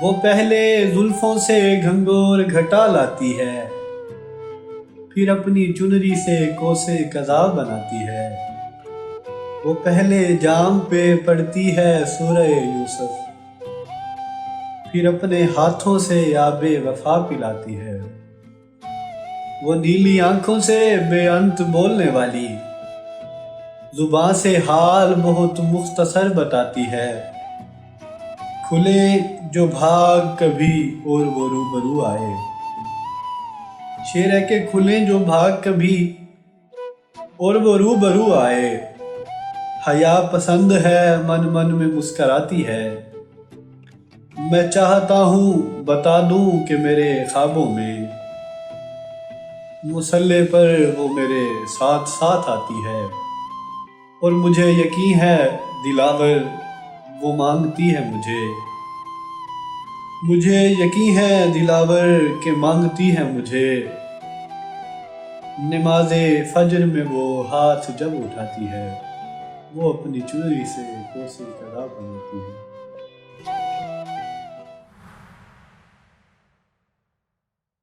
وہ پہلے زلفوں سے گھنگور گھٹا لاتی ہے، پھر اپنی چنری سے کوسے قضا بناتی ہے۔ وہ پہلے جام پہ پڑھتی ہے سورہ یوسف، پھر اپنے ہاتھوں سے آب وفا پلاتی ہے۔ وہ نیلی آنکھوں سے بے انت بولنے والی، زباں سے حال بہت مختصر بتاتی ہے۔ کھلے جو بھاگ کبھی اور وہ روبرو آئے، شعر ہے کہ کھلیں جو بھاگ کبھی اور وہ روبرو آئے۔ حیا پسند ہے من من میں مسکراتی ہے، میں چاہتا ہوں بتا دوں کہ میرے خوابوں میں مصلے پر وہ میرے ساتھ ساتھ آتی ہے، اور مجھے یقین ہے دلاور وہ مانگتی ہے مجھے یقین ہے دلاور کہ مانگتی ہے مجھے۔ نماز فجر میں وہ ہاتھ جب اٹھاتی ہے، وہ اپنی چنری سے کوسے قضا بناتی ہے۔